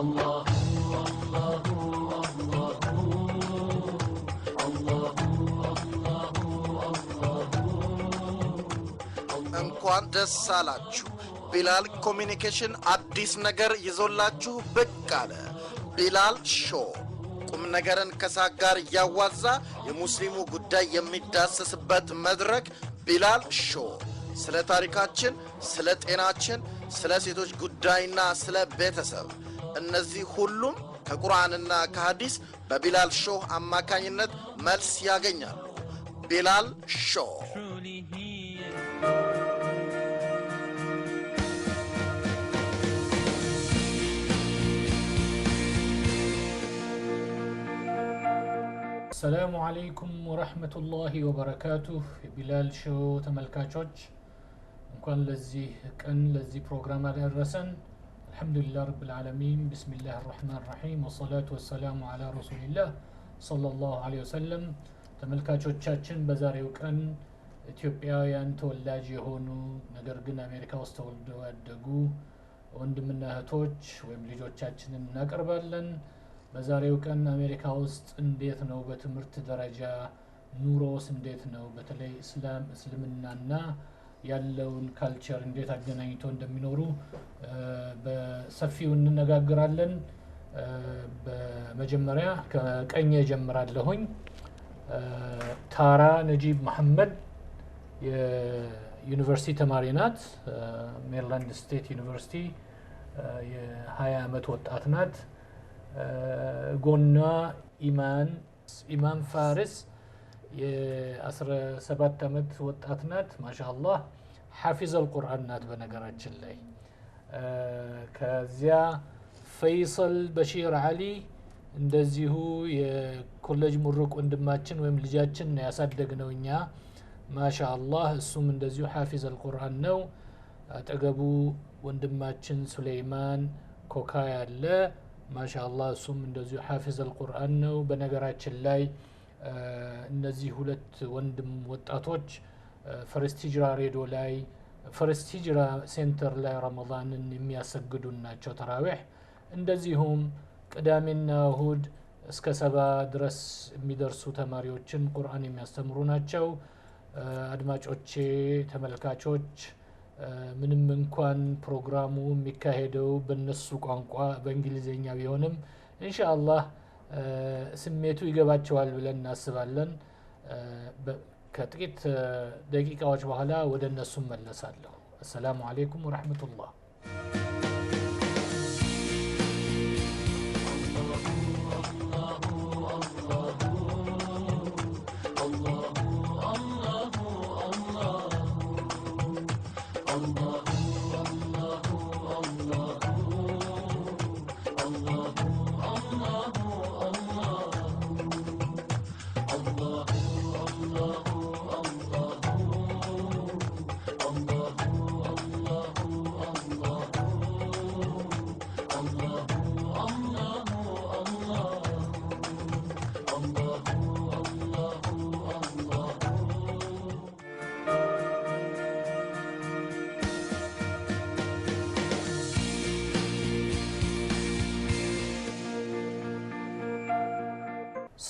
الله الله እንኳን ደስ አላችሁ። ቢላል ኮሚኒኬሽን አዲስ ነገር ይዞላችሁ ብቅ አለ። ቢላል ሾው ቁም ነገርን ከሳቅ ጋር ያዋዛ የሙስሊሙ ጉዳይ የሚዳሰስበት መድረክ ቢላል ሾው። ስለ ታሪካችን፣ ስለ ጤናችን፣ ስለ ሴቶች ጉዳይና ስለ ቤተሰብ እነዚህ ሁሉም ከቁርአንና ከሐዲስ በቢላል ሾው አማካኝነት መልስ ያገኛሉ። ቢላል ሾው السلام عليكم ورحمة الله وبركاته. بلال شو تملكاتوش نكون لزي بروغرام الرسن. الحمد لله رب العالمين. بسم الله الرحمن الرحيم والصلاة والسلام على رسول الله صلى الله عليه وسلم. تملكاتوش تشاتشن بزاري وكان ኢትዮጵያውያን ተወላጅ የሆኑ ነገር ግን አሜሪካ ውስጥ ተወልደው ያደጉ ወንድምና እህቶች ወይም ልጆቻችንን እናቀርባለን። በዛሬው ቀን አሜሪካ ውስጥ እንዴት ነው በትምህርት ደረጃ ኑሮስ እንዴት ነው በተለይ እስልምናና ያለውን ካልቸር እንዴት አገናኝቶ እንደሚኖሩ በሰፊው እንነጋገራለን። በመጀመሪያ ከቀኝ ጀምራለሁኝ። ታራ ነጂብ መሐመድ የዩኒቨርሲቲ ተማሪ ናት። ሜሪላንድ ስቴት ዩኒቨርሲቲ የ20 ዓመት ወጣት ናት። ጎና ኢማን ፋሪስ የ17 ዓመት ወጣት ናት። ማሻአላህ ሐፊዝ አልቁርአን ናት በነገራችን ላይ። ከዚያ ፈይሰል በሺር አሊ እንደዚሁ የኮሌጅ ምሩቅ ወንድማችን ወይም ልጃችን ያሳደግነው እኛ ማሻአላህ እሱም እንደዚሁ ሐፊዝ አልቁርአን ነው። አጠገቡ ወንድማችን ሱሌይማን ኮካ ያለ ማሻአላህ እሱም እንደዚሁ ሐፊዝ አልቁርአን ነው። በነገራችን ላይ እነዚህ ሁለት ወንድም ወጣቶች ፈርስት ሂጅራ ሬዲዮ ላይ ፈርስት ሂጅራ ሴንተር ላይ ረመዳንን የሚያሰግዱ ናቸው ተራዊህ። እንደዚሁም ቅዳሜና እሁድ እስከ 7 ድረስ የሚደርሱ ተማሪዎችን ቁርአን የሚያስተምሩ ናቸው። አድማጮቼ ተመልካቾች ምንም እንኳን ፕሮግራሙ የሚካሄደው በእነሱ ቋንቋ በእንግሊዘኛ ቢሆንም ኢንሻአላህ ስሜቱ ይገባቸዋል ብለን እናስባለን። ከጥቂት ደቂቃዎች በኋላ ወደ እነሱ መለሳለሁ። አሰላሙ አለይኩም ወራህመቱላህ።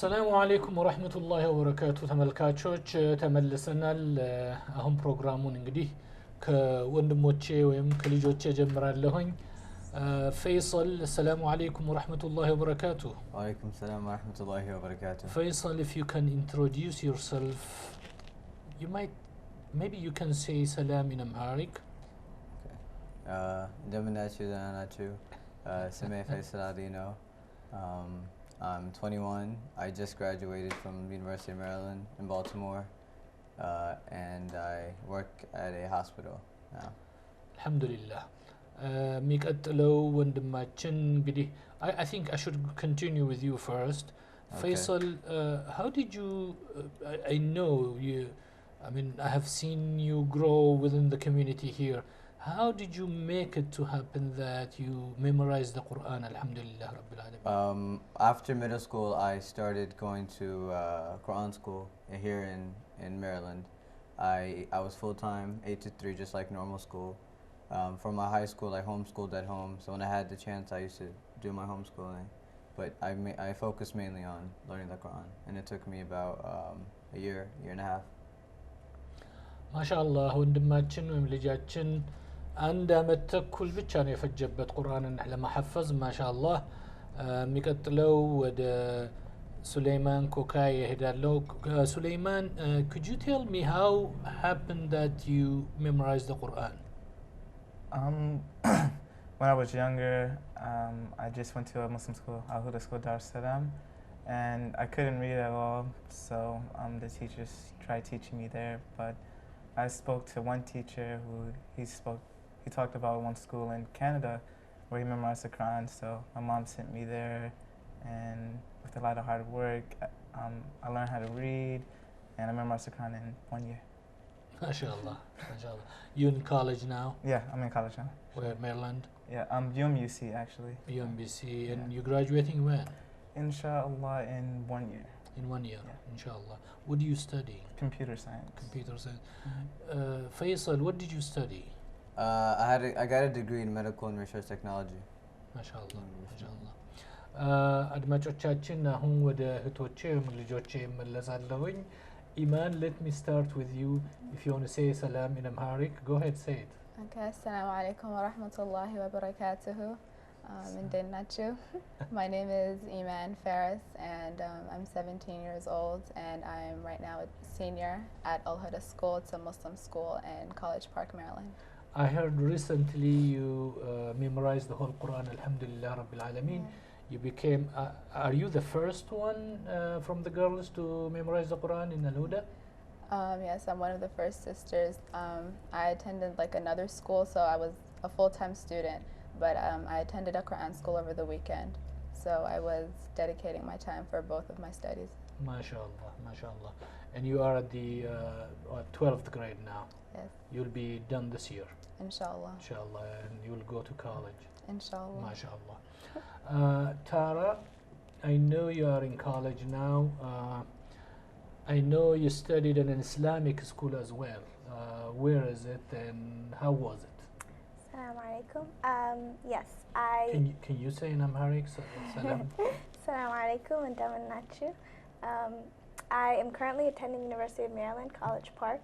السلام عليكم ورحمة الله وبركاته. ተመልካቾች ተመልሰናል። አሁን ፕሮግራሙን እንግዲህ ከወንድሞቼ ወይም ከልጆቼ ጀምራለሁኝ። فيصل السلام عليكم ورحمة الله وبركاته. وعليكم السلام ورحمة الله وبركاته. فيصل, if you can introduce yourself, you might, maybe you can say salam in Amharic. እንደምን ናችሁ? ደህና ናችሁ? ስሜ ፈይሰል አሊ ነው። I'm 21. I just graduated from the University of Maryland in Baltimore, and I work at a hospital now. Alhamdulillah. የሚቀጥለው ወንድማችን እንግዲህ I think I should continue with you first. Okay. Faisal, how did you I know you, I mean I have seen you grow within the community here. How did you make it to happen that you memorized the Quran? Alhamdulillah Rabbil Alameen. After middle school, I started going to Quran school here in Maryland. I was full-time, 8 to 3, just like normal school. For my high school, I homeschooled at home, so when I had the chance, I used to do my homeschooling. But I focused mainly on learning the Quran, and it took me about a year and a half. ማሻአላህ ወንድማችን ወይም ልጃችን አንድ አመት ተኩል ብቻ ነው የፈጀበት ቁርአንን ለማሐፈዝ ማሻአላህ የሚቀጥለው ወደ ሱሌይማን ኮካ ይሄዳለው ሱሌይማን could you tell me how happened that you memorized the Quran? When I was younger, I just went to a Muslim school, Al Huda School, Dar es Salaam, and I couldn't read at all, so the teachers tried teaching me there, but I spoke to one teacher who he talked about one school in Canada where he memorized the Quran, so my mom sent me there, and with a lot of hard work, I learned how to read, and I memorized the Quran in 1 year. MashaAllah, MashaAllah. You in college now? Yeah, I'm in college now. Where, Maryland? Yeah, UMUC actually. UMBC, and Yeah. you're graduating when? Inshallah in 1 year. In 1 year, Yeah. inshallah. What do you study? Computer science. Computer science. Faisal, what did you study? I got a degree in medical and research technology. ማሻአላህ ማሻአላህ አድማጮቻችን አሁን ወደ እህቶቼ ልጆቼ እመለሳለሁኝ ኢማን let me start with you if you want to say salam in Amharic go ahead say it Okay, assalamu alaikum wa rahmatullahi wa barakatuhu. እንዴት ናችሁ? My name is Iman Faris and I'm 17 years old and I'm right now a senior at Al Huda School. It's a Muslim school in College Park, Maryland. I heard recently you memorized the whole Quran alhamdulillah rabbil alameen you became are you the first one from the girls to memorize the Quran in Al Huda? Yes, I'm one of the first sisters. I attended like another school, so I was a full-time student, but I attended a Quran school over the weekend. So I was dedicating my time for both of my studies. MashaAllah, MashaAllah. And you are at the 12th grade now. Yes, You'll be done this year, inshallah. inshallah, and you'll go to college. Inshallah. MashaAllah. Tara, I know you are in college now. I know you studied in an Islamic school as well. Where is it and how was it? Assalamu alaikum. Yes, Can you say in Amharic? Salam. Assalamu alaikum and Damannachu. I am currently attending University of Maryland, College Park.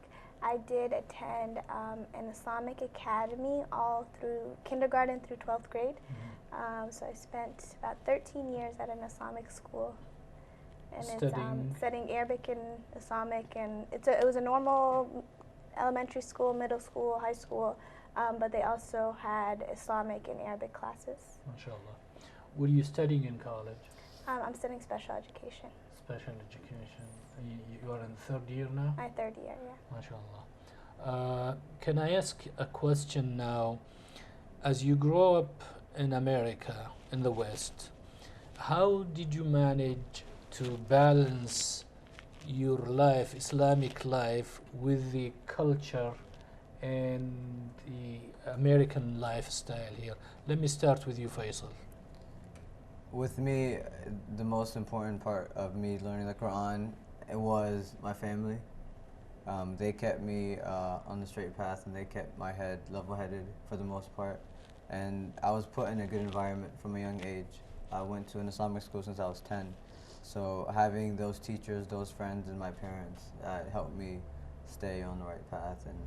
I did attend an Islamic academy all through kindergarten through 12th grade. So I spent about 13 years at an Islamic school. And Studying? it's studying Arabic and Islamic, and it was a normal elementary school, middle school, high school, but they also had Islamic and Arabic classes. MashaAllah. What are you studying in college? I'm studying special education. Special education. You are in third year now? My third year, yeah. MashaAllah. Can I ask a question now? As you grow up in America, in the West, how did you manage to balance your life, Islamic life, with the culture and the American lifestyle here? Let me start with you, Faisal. With me, the most important part of me learning the Quran it was my family. They kept me on the straight path, and they kept my head level-headed for the most part. And I was put in a good environment from a young age. I went to an Islamic school since I was 10. So having those teachers, those friends, and my parents helped me stay on the right path. And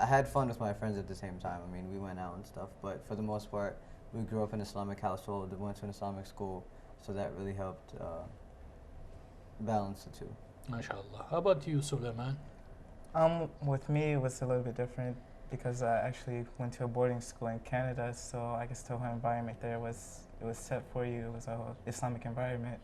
I had fun with my friends at the same time. I mean, we went out and stuff, but for the most part, we grew up in an Islamic household, went to an Islamic school, so that really helped balance the two. MashaAllah. How about you, Suleiman? With me, it was a little bit different because I actually went to a boarding school in Canada, so I guess the whole environment there was set for you. It was a whole Islamic environment.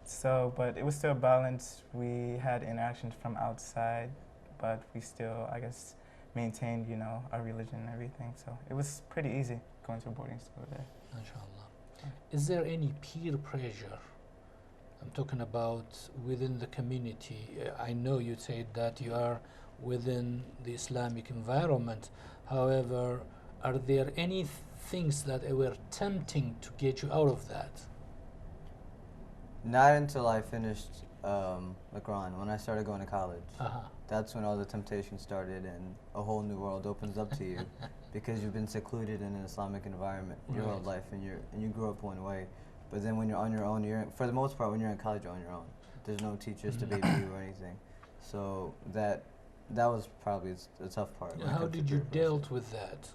So, but it was still balanced. We had interactions from outside, but we still, I guess, maintained, our religion and everything. So it was pretty easy going to a boarding school there. MashaAllah. Is there any peer pressure? I'm talking about within the community. I know you said that you are within the Islamic environment. However, are there any things that were tempting to get you out of that? Not until I finished the Quran. When I started going to college, that's when all the temptation started, and a whole new world opens up to you, because you've been secluded in an Islamic environment your whole life, and you grew up one way. But then when you're on your own, for the most part, when you're in college, you're on your own. There's no teachers to baby you or anything. So that was probably the tough part. How did you dealt with that?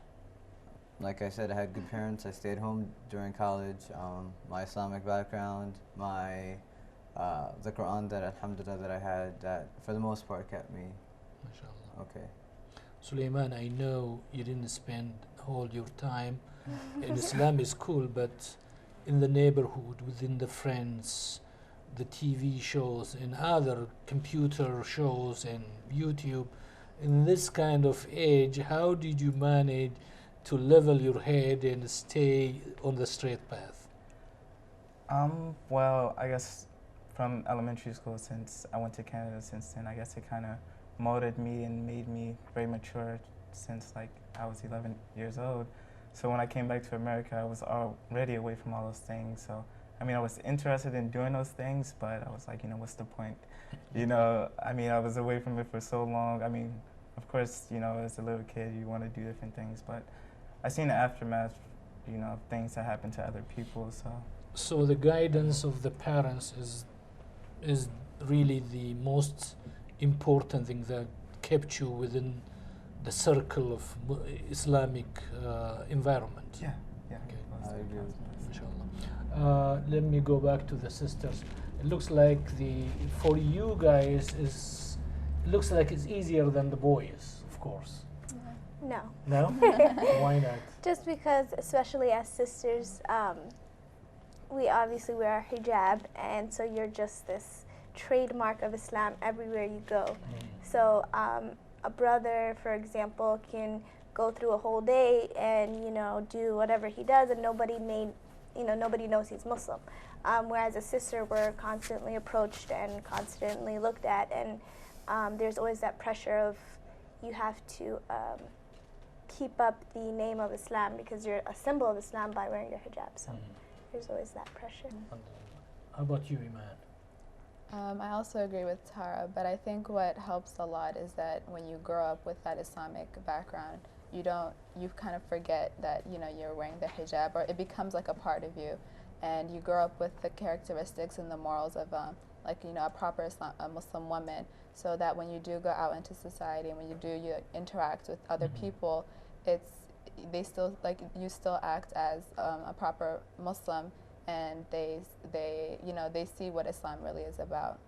Like I said, I had good parents. I stayed home during college. My Islamic background, the Quran that, alhamdulillah, that I had, that for the most part kept me MashaAllah. okay. Suleiman, I know you didn't spend all your time in Islam is cool, but in the neighborhood, within the friends, the TV shows and other computer shows and YouTube, in this kind of age, how did you manage to level your head and stay on the straight path? Well, I guess from elementary school, since I went to Canada since then, I guess it kind of molded me and made me very mature since like I was 11 years old. So when I came back to America, I was already away from all those things. So, I mean, I was interested in doing those things, but I was like, what's the point? I mean, I was away from it for so long. I mean, of course, as a little kid, you want to do different things, but I seen the aftermath, of things that happen to other people, so. So the guidance of the parents is really the most important thing that kept you within the circle of Islamic environment. Yeah. Okay. I agree with Inshallah. Let me go back to the sisters. It looks like for you guys it looks like it's easier than the boys, of course. No. No? Why not? Just because, especially as sisters, we obviously wear our hijab, and so you're just this trademark of Islam everywhere you go. So a brother, for example, can go through a whole day and do whatever he does, and nobody knows he's Muslim. Whereas a sister, we're constantly approached and constantly looked at, and there's always that pressure of you have to keep up the name of Islam because you're a symbol of Islam by wearing your hijab. So there's always that pressure. How about you, Iman? I also agree with Tara, but I think what helps a lot is that when you grow up with that Islamic background, you kind of forget that you're wearing the hijab, or it becomes like a part of you, and you grow up with the characteristics and the morals of a proper a Muslim woman, so that when you do go out into society and when you interact with other people, you still act as a proper Muslim, and they see what Islam really is about.